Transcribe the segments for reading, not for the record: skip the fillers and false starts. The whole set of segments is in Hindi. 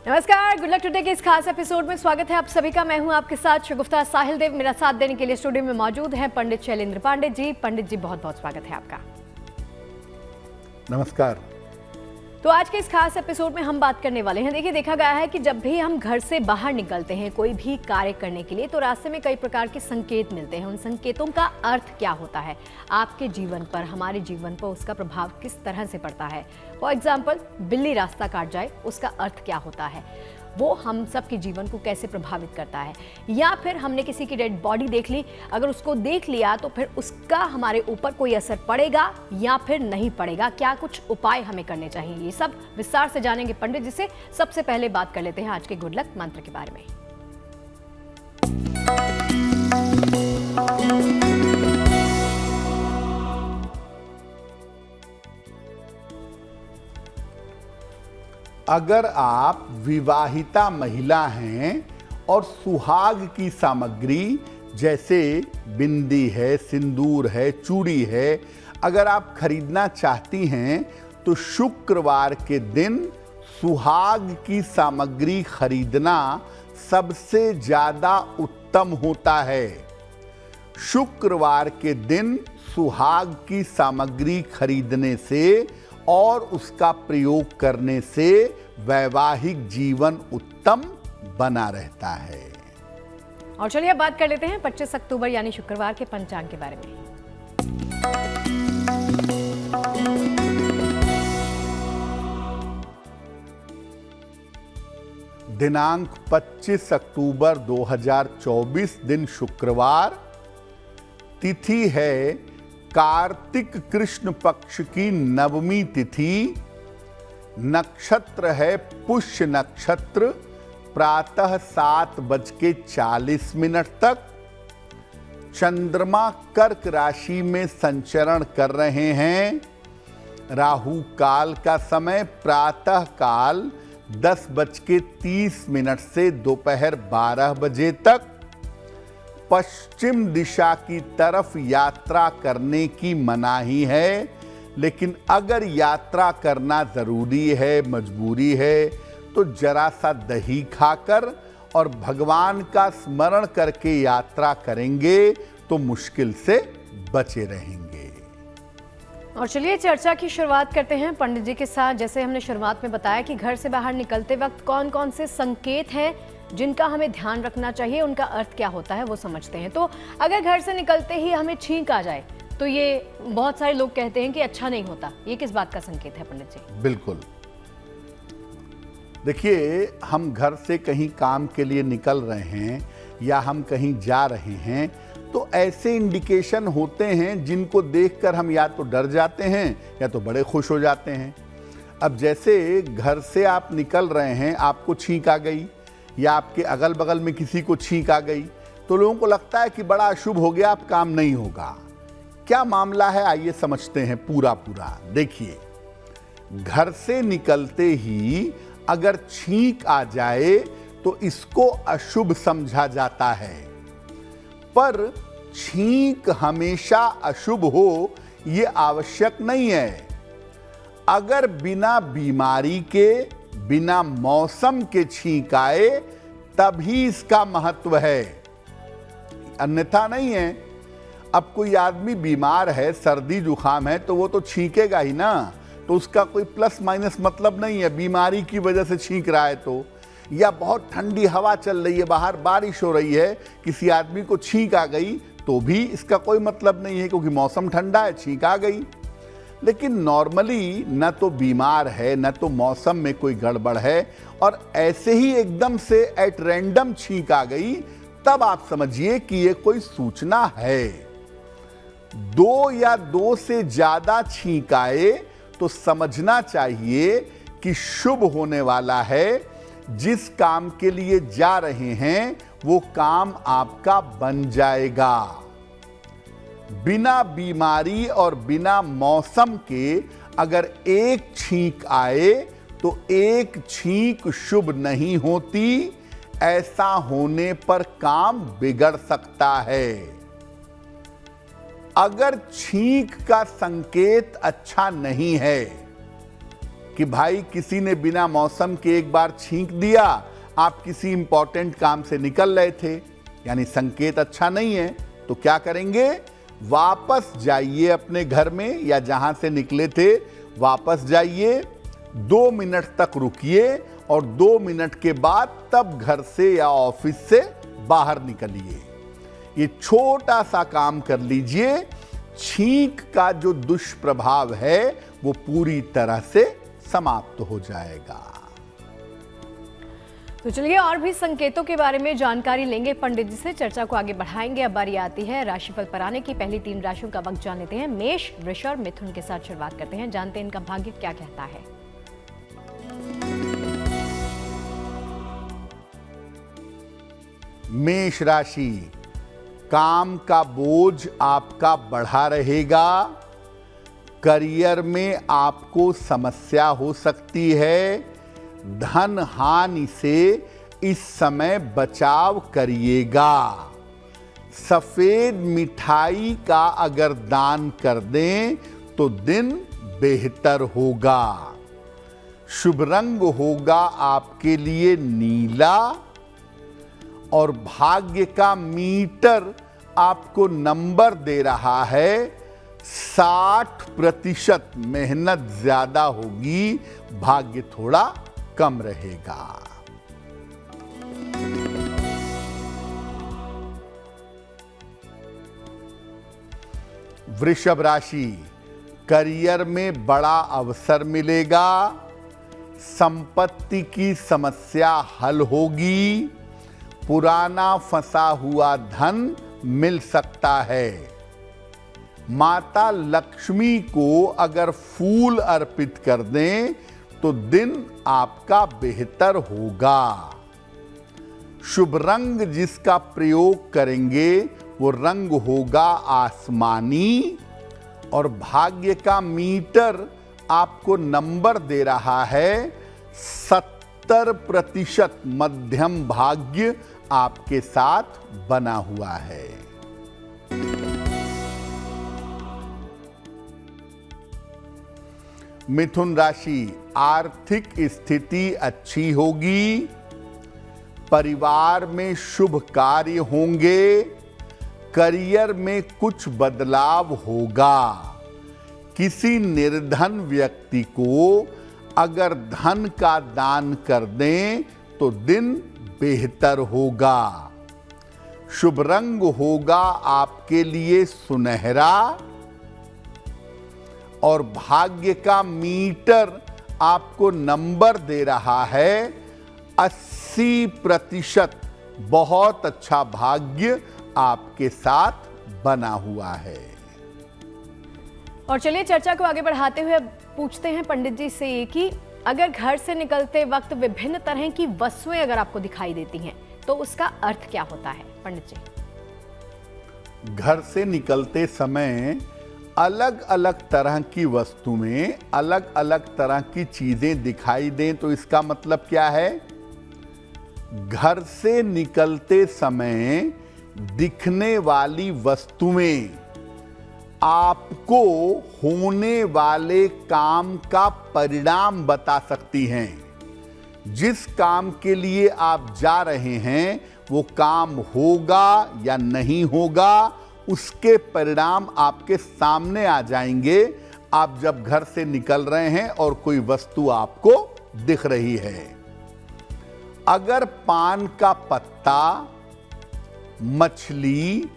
नमस्कार, गुड लक टुडे के इस खास एपिसोड में स्वागत है आप सभी का। मैं हूं आपके साथ शगुफ्ता साहिल देव। मेरा साथ देने के लिए स्टूडियो में मौजूद हैं पंडित शैलेंद्र पांडे जी। पंडित जी, बहुत बहुत स्वागत है आपका। नमस्कार। तो आज के इस खास एपिसोड में हम बात करने वाले हैं। देखिए, देखा गया है कि जब भी हम घर से बाहर निकलते हैं कोई भी कार्य करने के लिए, तो रास्ते में कई प्रकार के संकेत मिलते हैं। उन संकेतों का अर्थ क्या होता है, आपके जीवन पर, हमारे जीवन पर उसका प्रभाव किस तरह से पड़ता है। फॉर एग्जाम्पल, बिल्ली रास्ता काट जाए, उसका अर्थ क्या होता है, वो हम सबके जीवन को कैसे प्रभावित करता है। या फिर हमने किसी की डेड बॉडी देख ली, अगर उसको देख लिया तो फिर उसका हमारे ऊपर कोई असर पड़ेगा या फिर नहीं पड़ेगा, क्या कुछ उपाय हमें करने चाहिए, ये सब विस्तार से जानेंगे पंडित जी से। सबसे पहले बात कर लेते हैं आज के गुड लक मंत्र के बारे में। अगर आप विवाहिता महिला हैं और सुहाग की सामग्री जैसे बिंदी है, सिंदूर है, चूड़ी है, अगर आप खरीदना चाहती हैं तो शुक्रवार के दिन सुहाग की सामग्री खरीदना सबसे ज्यादा उत्तम होता है। शुक्रवार के दिन सुहाग की सामग्री खरीदने से और उसका प्रयोग करने से वैवाहिक जीवन उत्तम बना रहता है। और चलिए अब बात कर लेते हैं 25 अक्टूबर यानी शुक्रवार के पंचांग के बारे में। दिनांक 25 अक्टूबर 2024 दिन शुक्रवार, तिथि है कार्तिक कृष्ण पक्ष की नवमी तिथि, नक्षत्र है पुष्य नक्षत्र, प्रातः 7:40 तक। चंद्रमा कर्क राशि में संचरण कर रहे हैं। राहु काल का समय प्रातः काल 10:30 से दोपहर 12 बजे तक। पश्चिम दिशा की तरफ यात्रा करने की मनाही है, लेकिन अगर यात्रा करना जरूरी है, मजबूरी है, तो जरा सा दही खाकर और भगवान का स्मरण करके यात्रा करेंगे तो मुश्किल से बचे रहेंगे। और चलिए चर्चा की शुरुआत करते हैं पंडित जी के साथ। जैसे हमने शुरुआत में बताया कि घर से बाहर निकलते वक्त कौन कौन से संकेत हैं जिनका हमें ध्यान रखना चाहिए, उनका अर्थ क्या होता है वो समझते हैं। तो अगर घर से निकलते ही हमें छींक आ जाए तो ये बहुत सारे लोग कहते हैं कि अच्छा नहीं होता, ये किस बात का संकेत है पंडित जी? बिल्कुल, देखिए, हम घर से कहीं काम के लिए निकल रहे हैं या हम कहीं जा रहे हैं तो ऐसे इंडिकेशन होते हैं जिनको देखकर हम या तो डर जाते हैं या तो बड़े खुश हो जाते हैं। अब जैसे घर से आप निकल रहे हैं, आपको छींक आ गई या आपके अगल बगल में किसी को छींक आ गई तो लोगों को लगता है कि बड़ा अशुभ हो गया, अब काम नहीं होगा। क्या मामला है, आइए समझते हैं पूरा। देखिए, घर से निकलते ही अगर छींक आ जाए तो इसको अशुभ समझा जाता है, पर छींक हमेशा अशुभ हो ये आवश्यक नहीं है। अगर बिना बीमारी के, बिना मौसम के छींक आए तभी इसका महत्व है, अन्यथा नहीं है। अब कोई आदमी बीमार है, सर्दी जुकाम है, तो वो तो छींकेगा ही ना, तो उसका कोई प्लस माइनस मतलब नहीं है। बीमारी की वजह से छींक रहा है तो, या बहुत ठंडी हवा चल रही है, बाहर बारिश हो रही है, किसी आदमी को छींक आ गई तो भी इसका कोई मतलब नहीं है, क्योंकि मौसम ठंडा है, छींक आ गई। लेकिन नॉर्मली न तो बीमार है, न तो मौसम में कोई गड़बड़ है, और ऐसे ही एकदम से एट रैंडम छींक आ गई, तब आप समझिए कि ये कोई सूचना है। 2 या 2 से ज्यादा छींक आए तो समझना चाहिए कि शुभ होने वाला है। जिस काम के लिए जा रहे हैं वो काम आपका बन जाएगा। बिना बीमारी और बिना मौसम के अगर एक छींक आए तो एक छींक शुभ नहीं होती, ऐसा होने पर काम बिगड़ सकता है। अगर छींक का संकेत अच्छा नहीं है, कि भाई किसी ने बिना मौसम के एक बार छींक दिया, आप किसी इंपॉर्टेंट काम से निकल रहे थे, यानी संकेत अच्छा नहीं है, तो क्या करेंगे? वापस जाइए अपने घर में या जहां से निकले थे, वापस जाइए, 2 मिनट तक रुकिए और 2 मिनट के बाद तब घर से या ऑफिस से बाहर निकलिए। ये छोटा सा काम कर लीजिए, छींक का जो दुष्प्रभाव है वो पूरी तरह से समाप्त हो जाएगा। तो चलिए और भी संकेतों के बारे में जानकारी लेंगे पंडित जी से, चर्चा को आगे बढ़ाएंगे। अब बारी आती है राशिफल पर आने की। पहली 3 राशियों का वक्त जान लेते हैं। मेष, वृष और मिथुन के साथ शुरुआत करते हैं, जानते हैं इनका भाग्य क्या कहता है। मेष राशि, काम का बोझ आपका बढ़ा रहेगा। करियर में आपको समस्या हो सकती है। धन हानि से इस समय बचाव करिएगा। सफेद मिठाई का अगर दान कर दें तो दिन बेहतर होगा। शुभ रंग होगा आपके लिए नीला और भाग्य का मीटर आपको नंबर दे रहा है 60%। मेहनत ज्यादा होगी, भाग्य थोड़ा कम रहेगा। वृषभ राशि, करियर में बड़ा अवसर मिलेगा। संपत्ति की समस्या हल होगी। पुराना फंसा हुआ धन मिल सकता है। माता लक्ष्मी को अगर फूल अर्पित कर दें तो दिन आपका बेहतर होगा। शुभ रंग जिसका प्रयोग करेंगे वो रंग होगा आसमानी और भाग्य का मीटर आपको नंबर दे रहा है 70%। मध्यम भाग्य आपके साथ बना हुआ है। मिथुन राशि, आर्थिक स्थिति अच्छी होगी। परिवार में शुभ कार्य होंगे। करियर में कुछ बदलाव होगा। किसी निर्धन व्यक्ति को अगर धन का दान कर दें तो दिन बेहतर होगा। शुभ रंग होगा आपके लिए सुनहरा और भाग्य का मीटर आपको नंबर दे रहा है 80%। बहुत अच्छा भाग्य आपके साथ बना हुआ है। और चलिए चर्चा को आगे बढ़ाते हुए पूछते हैं पंडित जी से कि अगर घर से निकलते वक्त विभिन्न तरह की वस्तुएं अगर आपको दिखाई देती हैं तो उसका अर्थ क्या होता है पंडित जी? घर से निकलते समय अलग अलग तरह की वस्तुएं, अलग अलग तरह की चीजें दिखाई दें तो इसका मतलब क्या है? घर से निकलते समय दिखने वाली वस्तुएं आपको होने वाले काम का परिणाम बता सकती हैं। जिस काम के लिए आप जा रहे हैं वो काम होगा या नहीं होगा, उसके परिणाम आपके सामने आ जाएंगे आप जब घर से निकल रहे हैं और कोई वस्तु आपको दिख रही है। अगर पान का पत्ता, मछली,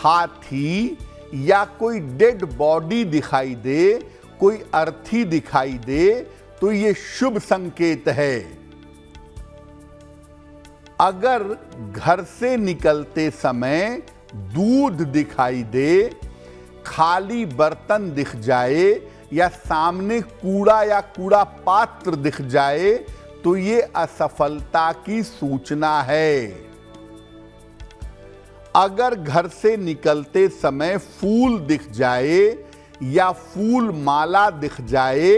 हाथी या कोई डेड बॉडी दिखाई दे, कोई अर्थी दिखाई दे तो ये शुभ संकेत है। अगर घर से निकलते समय दूध दिखाई दे, खाली बर्तन दिख जाए या सामने कूड़ा या कूड़ा पात्र दिख जाए तो ये असफलता की सूचना है। अगर घर से निकलते समय फूल दिख जाए या फूल माला दिख जाए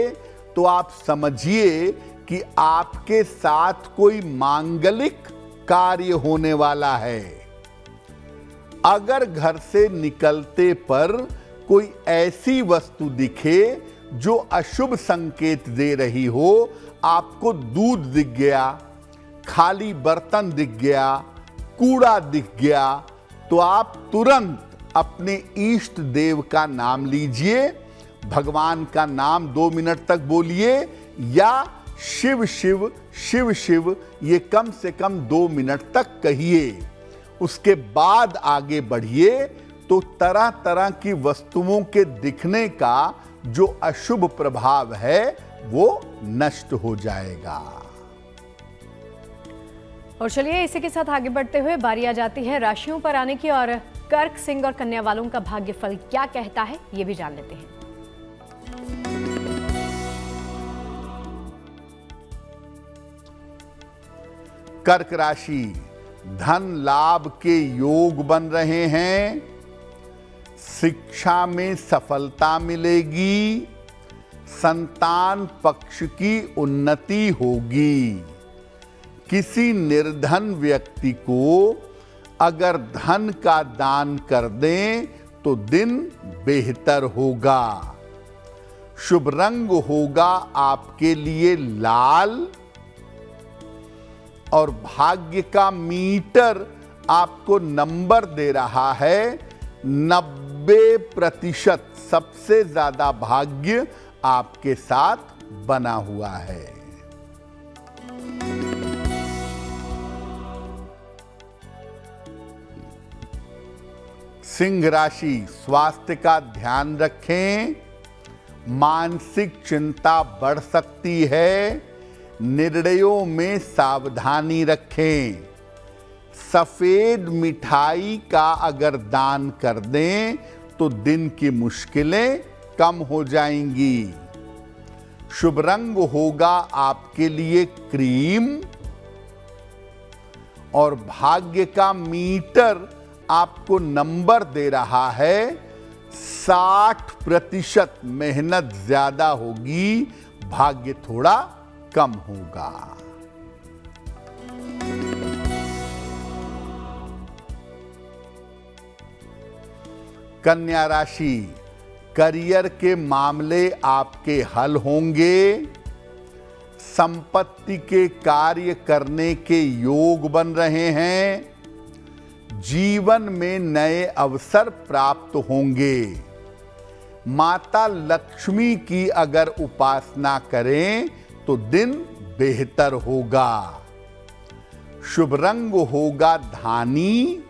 तो आप समझिए कि आपके साथ कोई मांगलिक कार्य होने वाला है। अगर घर से निकलते पर कोई ऐसी वस्तु दिखे जो अशुभ संकेत दे रही हो, आपको दूध दिख गया, खाली बर्तन दिख गया, कूड़ा दिख गया, तो आप तुरंत अपने इष्ट देव का नाम लीजिए, भगवान का नाम 2 मिनट तक बोलिए, या शिव शिव शिव शिव ये कम से कम 2 मिनट तक कहिए। उसके बाद आगे बढ़िए तो तरह तरह की वस्तुओं के दिखने का जो अशुभ प्रभाव है वो नष्ट हो जाएगा। और चलिए इसी के साथ आगे बढ़ते हुए बारी आ जाती है राशियों पर आने की, और कर्क, सिंह और कन्या वालों का भाग्यफल क्या कहता है ये भी जान लेते हैं। कर्क राशि, धन लाभ के योग बन रहे हैं, शिक्षा में सफलता मिलेगी, संतान पक्ष की उन्नति होगी। किसी निर्धन व्यक्ति को अगर धन का दान कर दें तो दिन बेहतर होगा। शुभ रंग होगा आपके लिए लाल, और भाग्य का मीटर आपको नंबर दे रहा है 90%। सबसे ज्यादा भाग्य आपके साथ बना हुआ है। सिंह राशि, स्वास्थ्य का ध्यान रखें, मानसिक चिंता बढ़ सकती है, निर्णयों में सावधानी रखें। सफेद मिठाई का अगर दान कर दें तो दिन की मुश्किलें कम हो जाएंगी। शुभ रंग होगा आपके लिए क्रीम, और भाग्य का मीटर आपको नंबर दे रहा है 60%। मेहनत ज्यादा होगी, भाग्य थोड़ा कम होगा। कन्या राशि, करियर के मामले आपके हल होंगे, संपत्ति के कार्य करने के योग बन रहे हैं, जीवन में नए अवसर प्राप्त होंगे। माता लक्ष्मी की अगर उपासना करें तो दिन बेहतर होगा। शुभ रंग होगा धानी,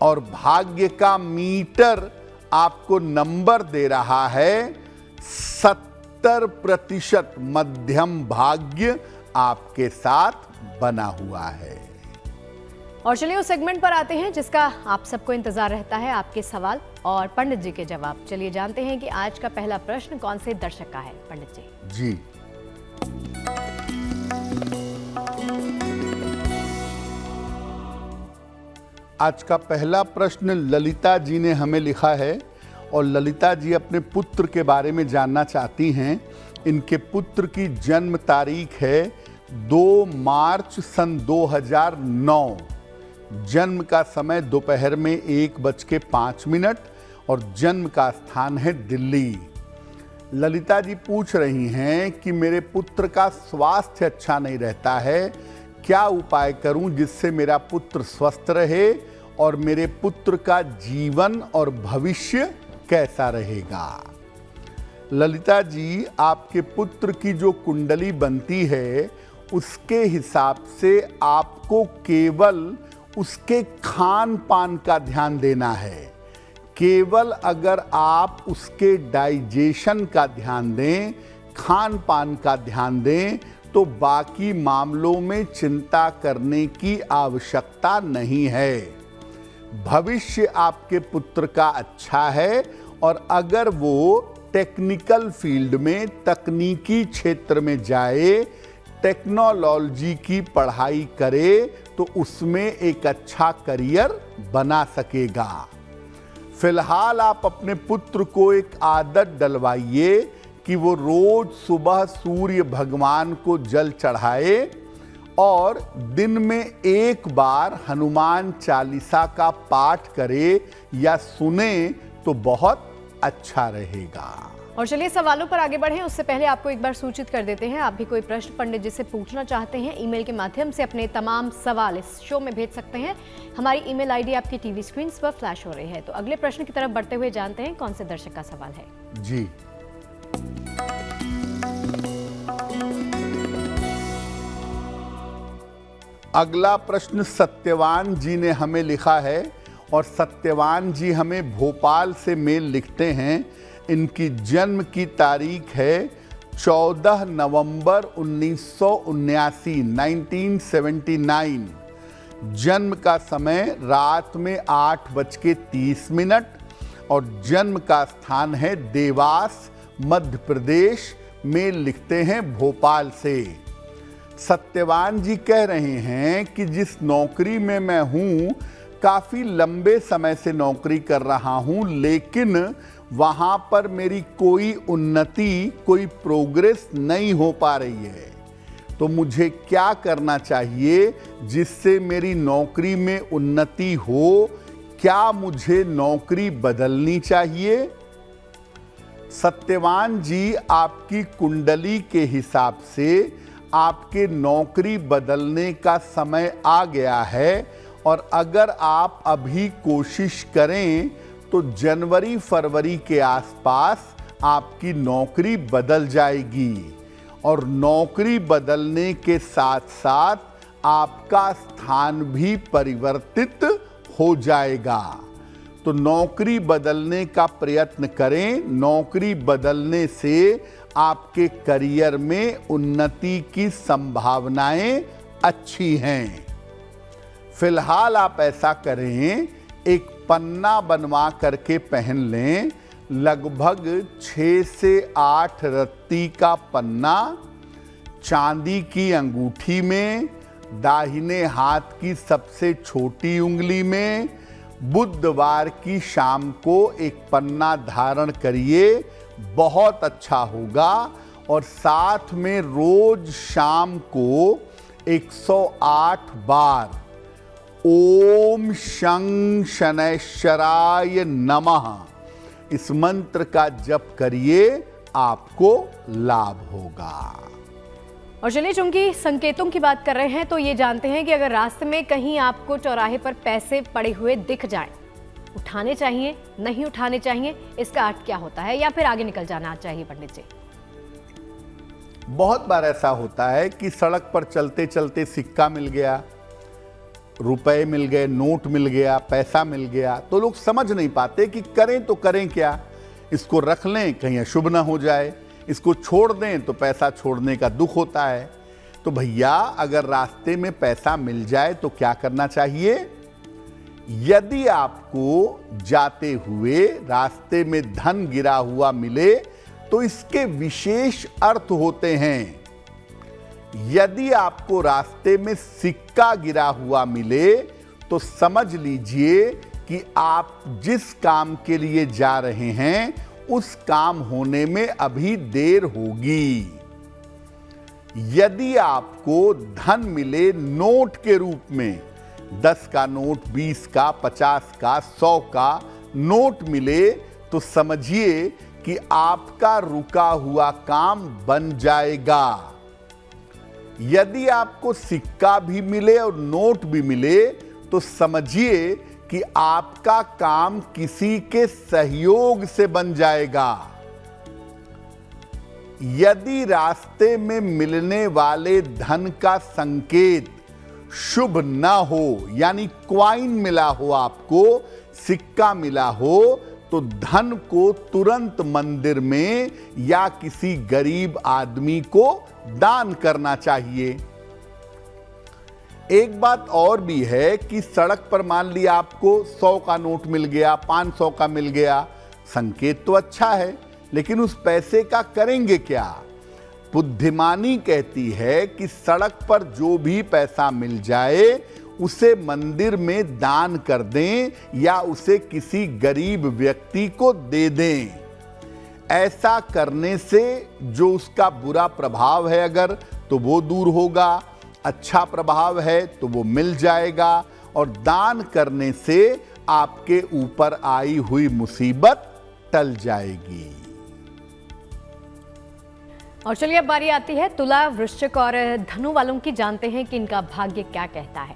और भाग्य का मीटर आपको नंबर दे रहा है 70%। मध्यम भाग्य आपके साथ बना हुआ है। और चलिए उस सेगमेंट पर आते हैं जिसका आप सबको इंतजार रहता है, आपके सवाल और पंडित जी के जवाब। चलिए जानते हैं कि आज का पहला प्रश्न कौन से दर्शक का है। पंडित जी आज का पहला प्रश्न ललिता जी ने हमें लिखा है, और ललिता जी अपने पुत्र के बारे में जानना चाहती हैं। इनके पुत्र की जन्म तारीख है 2 मार्च सन 2009। जन्म का समय दोपहर में 1:05 और जन्म का स्थान है दिल्ली। ललिता जी पूछ रही हैं कि मेरे पुत्र का स्वास्थ्य अच्छा नहीं रहता है, क्या उपाय करूं जिससे मेरा पुत्र स्वस्थ रहे और मेरे पुत्र का जीवन और भविष्य कैसा रहेगा। ललिता जी, आपके पुत्र की जो कुंडली बनती है उसके हिसाब से आपको केवल उसके खान पान का ध्यान देना है। केवल अगर आप उसके डाइजेशन का ध्यान दें, खान पान का ध्यान दें, तो बाकी मामलों में चिंता करने की आवश्यकता नहीं है। भविष्य आपके पुत्र का अच्छा है, और अगर वो टेक्निकल फील्ड में, तकनीकी क्षेत्र में जाए, टेक्नोलॉजी की पढ़ाई करे, तो उसमें एक अच्छा करियर बना सकेगा। फिलहाल आप अपने पुत्र को एक आदत डलवाइए कि वो रोज सुबह सूर्य भगवान को जल चढ़ाए, और दिन में एक बार हनुमान चालीसा का पाठ करे या सुने तो बहुत अच्छा रहेगा। और चलिए सवालों पर आगे बढ़ें उससे पहले आपको एक बार सूचित कर देते हैं, आप भी कोई प्रश्न पंडित जी से पूछना चाहते हैं ईमेल के माध्यम से अपने तमाम सवाल इस शो में भेज सकते हैं। हमारी ईमेल आईडी आपकी टीवी स्क्रीन पर फ्लैश हो रही है। तो अगले प्रश्न की तरफ बढ़ते हुए जानते हैं कौन से दर्शक का सवाल है। जी, अगला प्रश्न सत्यवान जी ने हमें लिखा है और सत्यवान जी हमें भोपाल से मेल लिखते हैं। इनकी जन्म की तारीख है 14 नवंबर 1979, 1979। जन्म का समय रात में 8:30 और जन्म का स्थान है देवास, मध्य प्रदेश। मेल लिखते हैं भोपाल से। सत्यवान जी कह रहे हैं कि जिस नौकरी में मैं हूं, काफी लंबे समय से नौकरी कर रहा हूं, लेकिन वहां पर मेरी कोई उन्नति, कोई प्रोग्रेस नहीं हो पा रही है। तो मुझे क्या करना चाहिए जिससे मेरी नौकरी में उन्नति हो? क्या मुझे नौकरी बदलनी चाहिए? सत्यवान जी, आपकी कुंडली के हिसाब से आपके नौकरी बदलने का समय आ गया है और अगर आप अभी कोशिश करें तो जनवरी फरवरी के आसपास आपकी नौकरी बदल जाएगी और नौकरी बदलने के साथ साथ आपका स्थान भी परिवर्तित हो जाएगा। तो नौकरी बदलने का प्रयत्न करें। नौकरी बदलने से आपके करियर में उन्नति की संभावनाएं अच्छी हैं। फिलहाल आप ऐसा करें, एक पन्ना बनवा करके पहन लें, लगभग 6 से 8 रत्ती का पन्ना, चांदी की अंगूठी में, दाहिने हाथ की सबसे छोटी उंगली में। बुधवार की शाम को एक पन्ना धारण करिए, बहुत अच्छा होगा। और साथ में रोज शाम को 108 बार ओम शं शनैश्चराय नमः इस मंत्र का जप करिए, आपको लाभ होगा। और चलिए, चूंकि संकेतों की बात कर रहे हैं तो ये जानते हैं कि अगर रास्ते में कहीं आपको चौराहे पर पैसे पड़े हुए दिख जाएं, उठाने चाहिए, नहीं उठाने चाहिए, इसका अर्थ क्या होता है, या फिर आगे निकल जाना चाहिए पंडित जी? बहुत बार ऐसा होता है कि सड़क पर चलते चलते सिक्का मिल गया, रुपए मिल गए, नोट मिल गया, पैसा मिल गया, तो लोग समझ नहीं पाते कि करें तो करें क्या। इसको रख लें कहीं अशुभ ना हो जाए, इसको छोड़ दें तो पैसा छोड़ने का दुख होता है। तो भैया, अगर रास्ते में पैसा मिल जाए तो क्या करना चाहिए? यदि आपको जाते हुए रास्ते में धन गिरा हुआ मिले तो इसके विशेष अर्थ होते हैं। यदि आपको रास्ते में सिक्का गिरा हुआ मिले तो समझ लीजिए कि आप जिस काम के लिए जा रहे हैं उस काम होने में अभी देर होगी। यदि आपको धन मिले नोट के रूप में, 10 का नोट, 20 का, 50 का, 100 का नोट मिले, तो समझिए कि आपका रुका हुआ काम बन जाएगा। यदि आपको सिक्का भी मिले और नोट भी मिले तो समझिए कि आपका काम किसी के सहयोग से बन जाएगा। यदि रास्ते में मिलने वाले धन का संकेत शुभ ना हो, यानी क्वाइन मिला हो, आपको सिक्का मिला हो, तो धन को तुरंत मंदिर में या किसी गरीब आदमी को दान करना चाहिए। एक बात और भी है कि सड़क पर मान लिया आपको 100 का नोट मिल गया, 500 का मिल गया, संकेत तो अच्छा है, लेकिन उस पैसे का करेंगे क्या? बुद्धिमानी कहती है कि सड़क पर जो भी पैसा मिल जाए उसे मंदिर में दान कर दें या उसे किसी गरीब व्यक्ति को दे दें। ऐसा करने से जो उसका बुरा प्रभाव है अगर, तो वो दूर होगा, अच्छा प्रभाव है तो वो मिल जाएगा, और दान करने से आपके ऊपर आई हुई मुसीबत टल जाएगी। और चलिए अब बारी आती है तुला, वृश्चिक और धनु वालों की। जानते हैं कि इनका भाग्य क्या कहता है।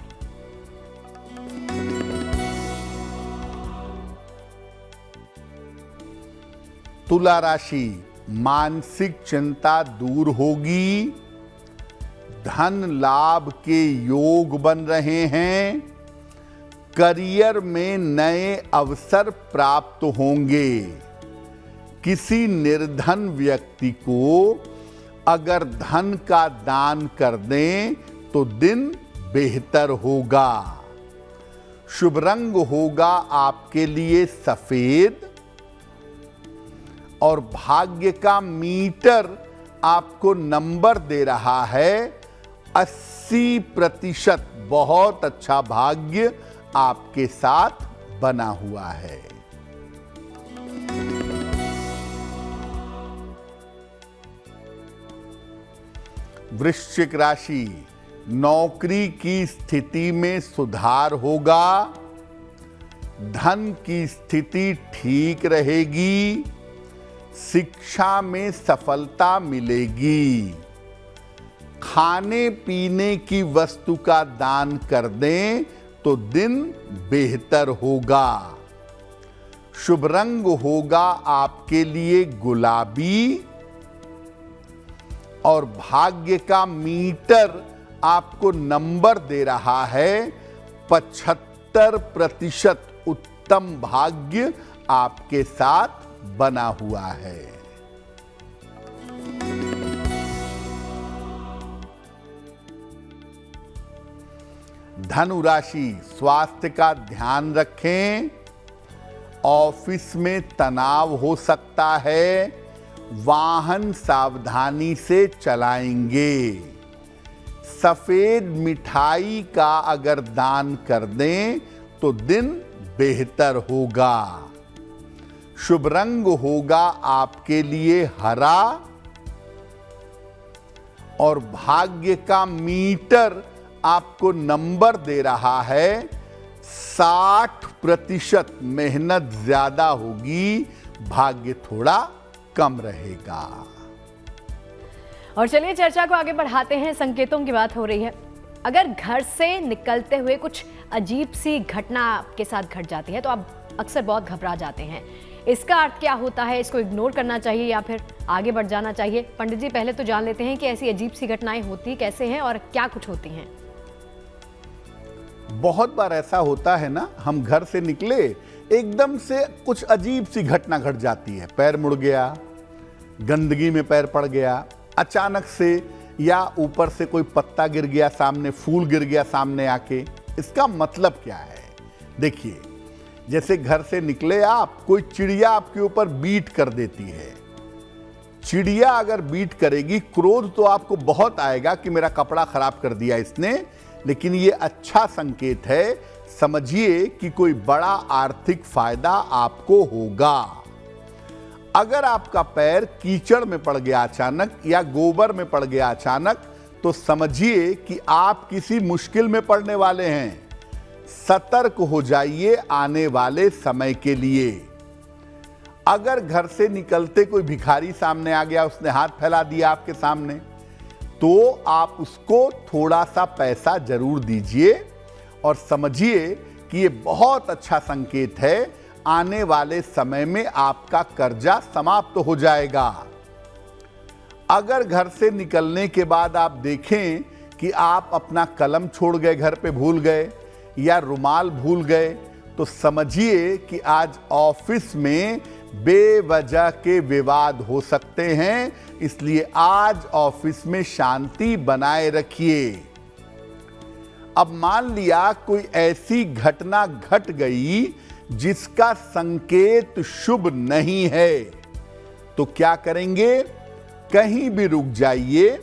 तुला राशि, मानसिक चिंता दूर होगी, धन लाभ के योग बन रहे हैं, करियर में नए अवसर प्राप्त होंगे। किसी निर्धन व्यक्ति को अगर धन का दान कर दें तो दिन बेहतर होगा। शुभ रंग होगा आपके लिए सफेद और भाग्य का मीटर आपको नंबर दे रहा है 80%। बहुत अच्छा भाग्य आपके साथ बना हुआ है। वृश्चिक राशि, नौकरी की स्थिति में सुधार होगा, धन की स्थिति ठीक रहेगी, शिक्षा में सफलता मिलेगी। खाने पीने की वस्तु का दान कर दें तो दिन बेहतर होगा। शुभ रंग होगा आपके लिए गुलाबी और भाग्य का मीटर आपको नंबर दे रहा है 75%। उत्तम भाग्य आपके साथ बना हुआ है। धनु राशि, स्वास्थ्य का ध्यान रखें, ऑफिस में तनाव हो सकता है, वाहन सावधानी से चलाएंगे। सफेद मिठाई का अगर दान कर दें तो दिन बेहतर होगा। शुभ रंग होगा आपके लिए हरा और भाग्य का मीटर आपको नंबर दे रहा है 60%। मेहनत ज्यादा होगी, भाग्य थोड़ा कम रहेगा। और चलिए चर्चा को आगे बढ़ाते हैं। संकेतों की बात हो रही है। अगर घर से निकलते हुए कुछ अजीब सी घटना आपके साथ घट जाती है तो आप अक्सर बहुत घबरा जाते हैं। इसका अर्थ क्या होता है? इसको इग्नोर करना चाहिए या फिर आगे बढ़ जाना चाहिए? पंडित जी, पहले तो जान लेते हैं कि ऐसी अजीब सी घटनाएं होती कैसे हैं और क्या कुछ होती हैं। बहुत बार ऐसा होता है ना, हम घर से निकले, एकदम से कुछ अजीब सी घटना घट जाती है। पैर मुड़ गया, गंदगी में पैर पड़ गया अचानक से, या ऊपर से कोई पत्ता गिर गया सामने, फूल गिर गया सामने आके। इसका मतलब क्या है? देखिए, जैसे घर से निकले आप, कोई चिड़िया आपके ऊपर बीट कर देती है। चिड़िया अगर बीट करेगी, क्रोध तो आपको बहुत आएगा कि मेरा कपड़ा खराब कर दिया इसने, लेकिन ये अच्छा संकेत है। समझिए कि कोई बड़ा आर्थिक फायदा आपको होगा। अगर आपका पैर कीचड़ में पड़ गया अचानक या गोबर में पड़ गया अचानक, तो समझिए कि आप किसी मुश्किल में पड़ने वाले हैं। सतर्क हो जाइए आने वाले समय के लिए। अगर घर से निकलते कोई भिखारी सामने आ गया, उसने हाथ फैला दिया आपके सामने, तो आप उसको थोड़ा सा पैसा जरूर दीजिए और समझिए कि ये बहुत अच्छा संकेत है। आने वाले समय में आपका कर्जा समाप्त हो जाएगा। अगर घर से निकलने के बाद आप देखें कि आप अपना कलम छोड़ गए, घर पे भूल गए, या रुमाल भूल गए, तो समझिए कि आज ऑफिस में बेवजह के विवाद हो सकते हैं। इसलिए आज ऑफिस में शांति बनाए रखिए। अब मान लिया कोई ऐसी घटना घट गई जिसका संकेत शुभ नहीं है, तो क्या करेंगे? कहीं भी रुक जाइए,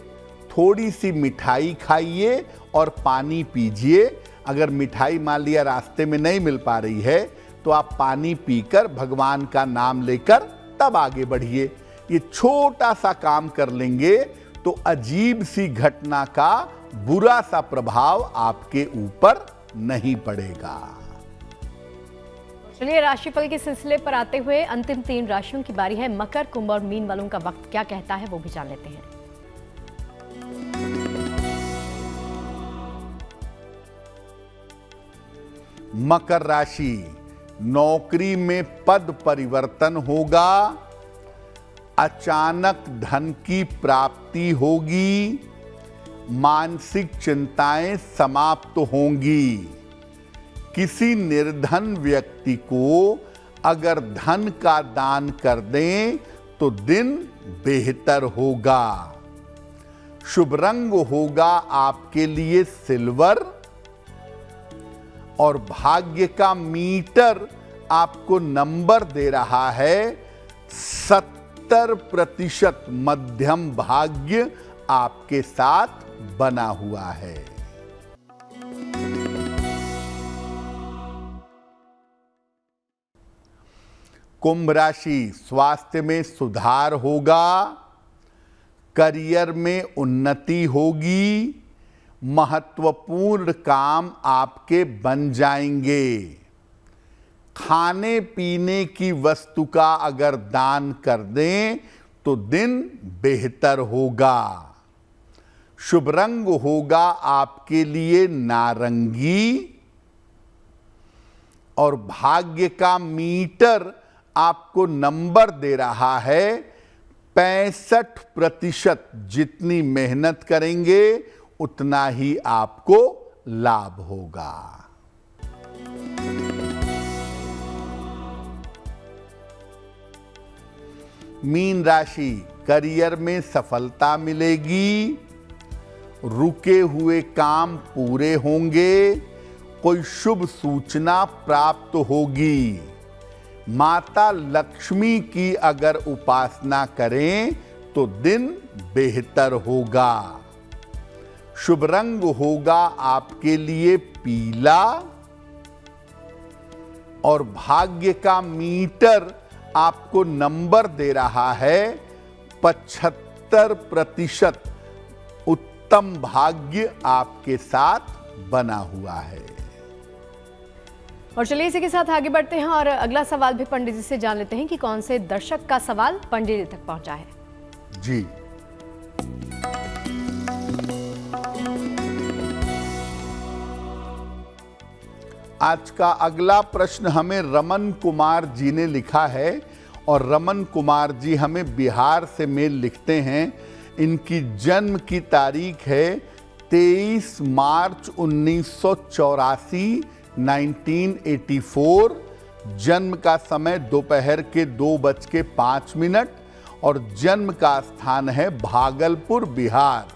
थोड़ी सी मिठाई खाइए और पानी पीजिए। अगर मिठाई मान लिया रास्ते में नहीं मिल पा रही है, तो आप पानी पीकर भगवान का नाम लेकर तब आगे बढ़िए। ये छोटा सा काम कर लेंगे तो अजीब सी घटना का बुरा सा प्रभाव आपके ऊपर नहीं पड़ेगा। चलिए राशिफल के सिलसिले पर आते हुए अंतिम 3 राशियों की बारी है। मकर, कुंभ और मीन वालों का वक्त क्या कहता है वो भी जान लेते हैं। मकर राशि, नौकरी में पद परिवर्तन होगा, अचानक धन की प्राप्ति होगी, मानसिक चिंताएं समाप्त होंगी। किसी निर्धन व्यक्ति को अगर धन का दान कर दें तो दिन बेहतर होगा। शुभ रंग होगा आपके लिए सिल्वर और भाग्य का मीटर आपको नंबर दे रहा है 70% मध्यम भाग्य आपके साथ बना हुआ है। कुंभ राशि, स्वास्थ्य में सुधार होगा, करियर में उन्नति होगी, महत्वपूर्ण काम आपके बन जाएंगे। खाने पीने की वस्तु का अगर दान कर दें तो दिन बेहतर होगा। शुभ रंग होगा आपके लिए नारंगी और भाग्य का मीटर आपको नंबर दे रहा है 65%। जितनी मेहनत करेंगे उतना ही आपको लाभ होगा। मीन राशि, करियर में सफलता मिलेगी, रुके हुए काम पूरे होंगे, कोई शुभ सूचना प्राप्त होगी। माता लक्ष्मी की अगर उपासना करें तो दिन बेहतर होगा। शुभ रंग होगा आपके लिए पीला और भाग्य का मीटर आपको नंबर दे रहा है 75%। उत्तम भाग्य आपके साथ बना हुआ है। और चलिए इसी के साथ आगे बढ़ते हैं और अगला सवाल भी पंडित जी से जान लेते हैं कि कौन से दर्शक का सवाल पंडित जी तक पहुंचा है। जी, आज का अगला प्रश्न हमें रमन कुमार जी ने लिखा है और रमन कुमार जी हमें बिहार से मेल लिखते हैं। इनकी जन्म की तारीख है 23 मार्च 1984, 1984। जन्म का समय दोपहर के 2:05 और जन्म का स्थान है भागलपुर, बिहार।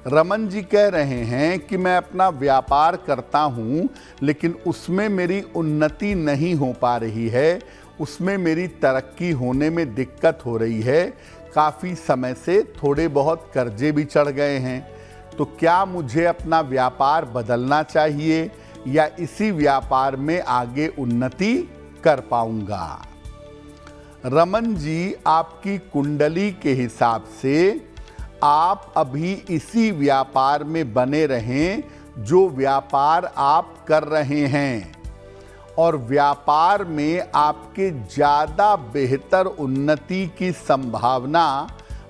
रमन जी कह रहे हैं कि मैं अपना व्यापार करता हूं लेकिन उसमें मेरी उन्नति नहीं हो पा रही है, उसमें मेरी तरक्की होने में दिक्कत हो रही है। काफ़ी समय से थोड़े बहुत कर्जे भी चढ़ गए हैं, तो क्या मुझे अपना व्यापार बदलना चाहिए या इसी व्यापार में आगे उन्नति कर पाऊंगा? रमन जी, आपकी कुंडली के हिसाब से आप अभी इसी व्यापार में बने रहें जो व्यापार आप कर रहे हैं और व्यापार में आपके ज़्यादा बेहतर उन्नति की संभावना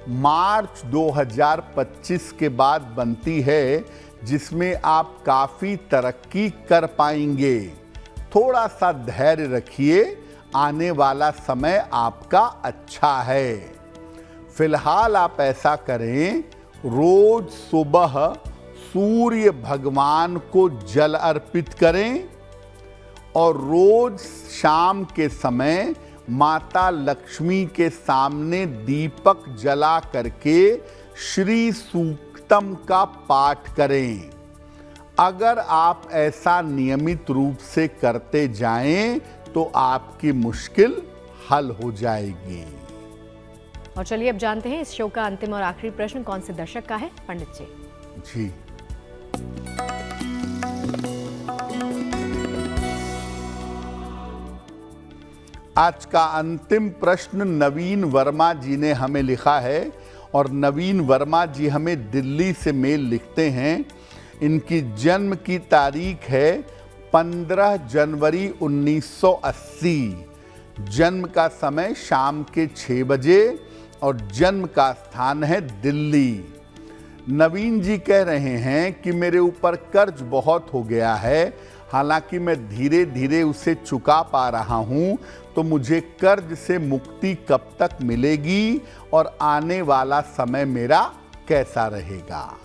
मार्च 2025 के बाद बनती है, जिसमें आप काफ़ी तरक्की कर पाएंगे। थोड़ा सा धैर्य रखिए, आने वाला समय आपका अच्छा है। फिलहाल आप ऐसा करें, रोज सुबह सूर्य भगवान को जल अर्पित करें और रोज शाम के समय माता लक्ष्मी के सामने दीपक जला करके श्री सूक्तम का पाठ करें। अगर आप ऐसा नियमित रूप से करते जाएं तो आपकी मुश्किल हल हो जाएगी। और चलिए अब जानते हैं इस शो का अंतिम और आखिरी प्रश्न कौन से दर्शक का है पंडित जी। जी, आज का अंतिम प्रश्न नवीन वर्मा जी ने हमें लिखा है और नवीन वर्मा जी हमें दिल्ली से मेल लिखते हैं। इनकी जन्म की तारीख है 15 जनवरी 1980। जन्म का समय शाम के 6 बजे और जन्म का स्थान है दिल्ली। नवीन जी कह रहे हैं कि मेरे ऊपर कर्ज बहुत हो गया है, हालांकि मैं धीरे धीरे उसे चुका पा रहा हूं, तो मुझे कर्ज से मुक्ति कब तक मिलेगी और आने वाला समय मेरा कैसा रहेगा।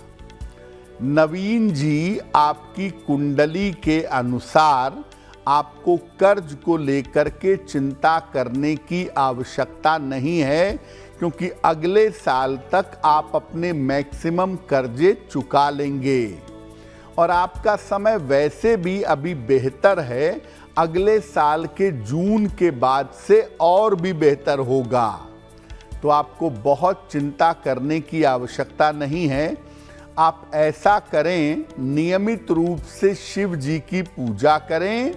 नवीन जी, आपकी कुंडली के अनुसार आपको कर्ज को लेकर के चिंता करने की आवश्यकता नहीं है, क्योंकि अगले साल तक आप अपने मैक्सिमम कर्जे चुका लेंगे और आपका समय वैसे भी अभी बेहतर है। अगले साल के जून के बाद से और भी बेहतर होगा, तो आपको बहुत चिंता करने की आवश्यकता नहीं है। आप ऐसा करें, नियमित रूप से शिव जी की पूजा करें।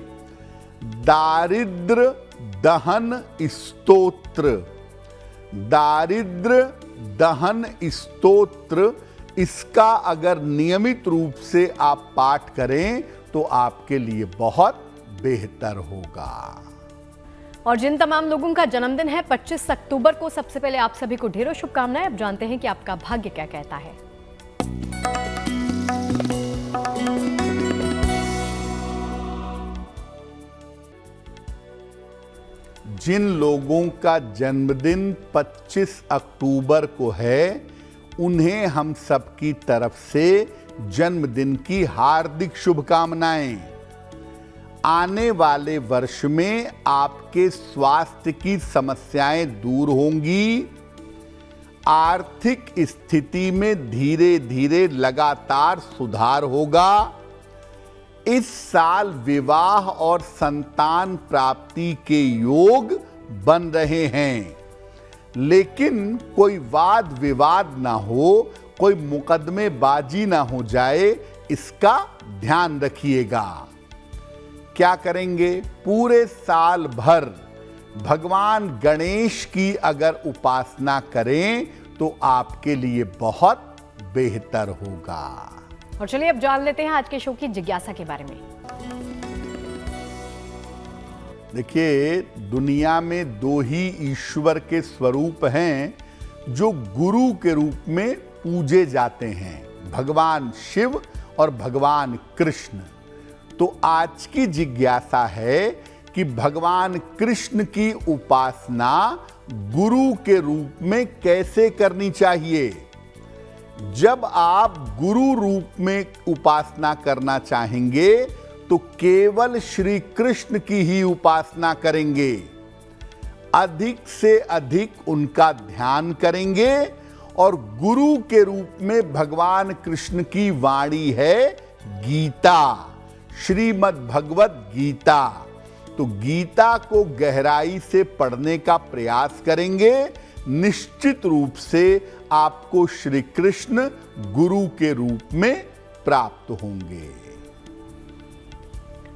दारिद्र दहन स्तोत्र, दारिद्र दहन स्तोत्र, इसका अगर नियमित रूप से आप पाठ करें तो आपके लिए बहुत बेहतर होगा। और जिन तमाम लोगों का जन्मदिन है 25 अक्टूबर को, सबसे पहले आप सभी को ढेरों शुभकामनाएं। अब जानते हैं कि आपका भाग्य क्या कहता है। जिन लोगों का जन्मदिन 25 अक्टूबर को है, उन्हें हम सबकी तरफ से जन्मदिन की हार्दिक शुभकामनाएं। आने वाले वर्ष में आपके स्वास्थ्य की समस्याएं दूर होंगी। आर्थिक स्थिति में धीरे धीरे लगातार सुधार होगा। इस साल विवाह और संतान प्राप्ति के योग बन रहे हैं, लेकिन कोई वाद विवाद ना हो, कोई मुकदमेबाजी ना हो जाए, इसका ध्यान रखिएगा। क्या करेंगे? पूरे साल भर भगवान गणेश की अगर उपासना करें तो आपके लिए बहुत बेहतर होगा। और चलिए अब जान लेते हैं आज के शो की जिज्ञासा के बारे में। देखिए, दुनिया में दो ही ईश्वर के स्वरूप हैं जो गुरु के रूप में पूजे जाते हैं, भगवान शिव और भगवान कृष्ण। तो आज की जिज्ञासा है कि भगवान कृष्ण की उपासना गुरु के रूप में कैसे करनी चाहिए। जब आप गुरु रूप में उपासना करना चाहेंगे तो केवल श्री कृष्ण की ही उपासना करेंगे, अधिक से अधिक उनका ध्यान करेंगे और गुरु के रूप में भगवान कृष्ण की वाणी है गीता, श्रीमद् भगवत गीता। तो गीता को गहराई से पढ़ने का प्रयास करेंगे, निश्चित रूप से आपको श्री कृष्ण गुरु के रूप में प्राप्त होंगे।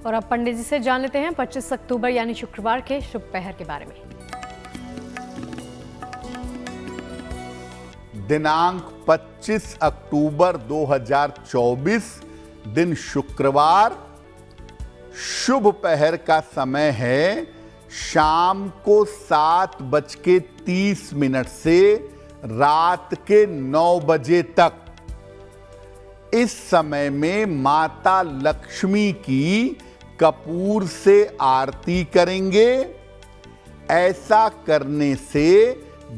और अब पंडित जी से जान लेते हैं 25 अक्टूबर यानी शुक्रवार के शुभ पहर के बारे में। दिनांक 25 अक्टूबर 2024, दिन शुक्रवार, शुभ पहर का समय है शाम को 7:30 से रात के 9 बजे तक। इस समय में माता लक्ष्मी की कपूर से आरती करेंगे। ऐसा करने से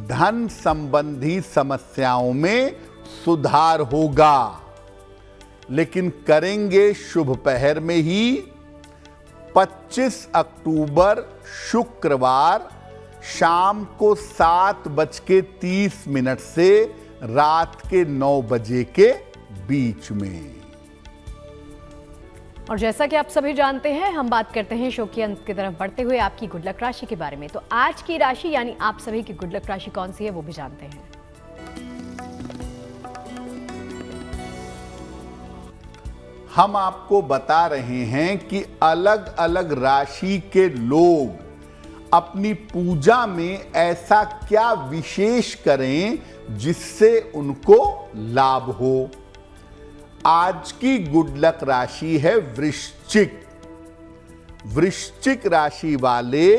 धन संबंधी समस्याओं में सुधार होगा, लेकिन करेंगे शुभ पहर में ही। 25 अक्टूबर शुक्रवार शाम को 7:30 से रात के 9 बजे के बीच में। और जैसा कि आप सभी जानते हैं, हम बात करते हैं शो के अंत की तरफ बढ़ते हुए आपकी गुड लक राशि के बारे में। तो आज की राशि यानी आप सभी की गुड लक राशि कौन सी है वो भी जानते हैं। हम आपको बता रहे हैं कि अलग अलग राशि के लोग अपनी पूजा में ऐसा क्या विशेष करें जिससे उनको लाभ हो। आज की गुड लक राशि है वृश्चिक। वृश्चिक राशि वाले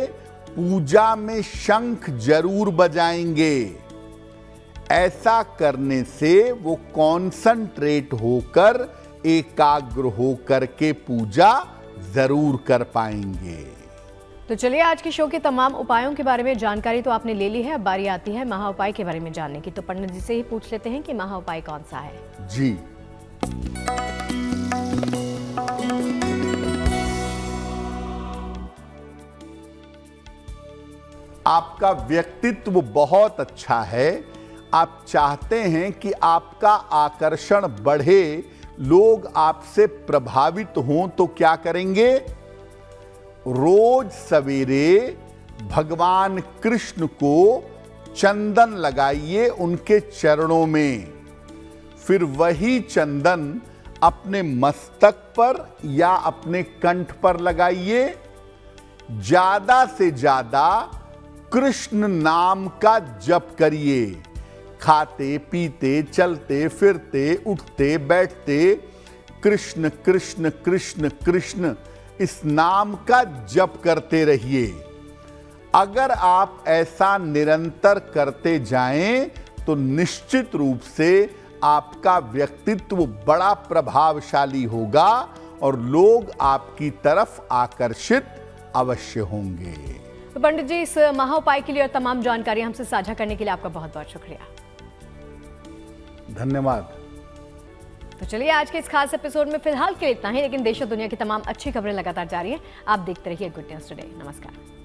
पूजा में शंख जरूर बजाएंगे। ऐसा करने से वो कॉन्संट्रेट होकर, एकाग्र होकर के पूजा जरूर कर पाएंगे। तो चलिए, आज के शो के तमाम उपायों के बारे में जानकारी तो आपने ले ली है। अब बारी आती है महा उपाय के बारे में जानने की। तो पंडित जी से ही पूछ लेते हैं कि महा उपाय कौन सा है। जी, आपका व्यक्तित्व बहुत अच्छा है। आप चाहते हैं कि आपका आकर्षण बढ़े, लोग आपसे प्रभावित हों, तो क्या करेंगे? रोज सवेरे भगवान कृष्ण को चंदन लगाइए उनके चरणों में। फिर वही चंदन अपने मस्तक पर या अपने कंठ पर लगाइए। ज्यादा से ज्यादा कृष्ण नाम का जप करिए। खाते पीते, चलते फिरते, उठते बैठते कृष्ण कृष्ण कृष्ण कृष्ण इस नाम का जप करते रहिए। अगर आप ऐसा निरंतर करते जाएं तो निश्चित रूप से आपका व्यक्तित्व बड़ा प्रभावशाली होगा और लोग आपकी तरफ आकर्षित अवश्य होंगे। तो पंडित जी, इस महा उपाय के लिए और तमाम जानकारी हमसे साझा करने के लिए आपका बहुत बहुत शुक्रिया। धन्यवाद। तो चलिए, आज के इस खास एपिसोड में फिलहाल के लिए इतना ही, लेकिन देश और दुनिया की तमाम अच्छी खबरें लगातार जारी हैं। आप देखते रहिए गुड न्यूज टुडे। नमस्कार।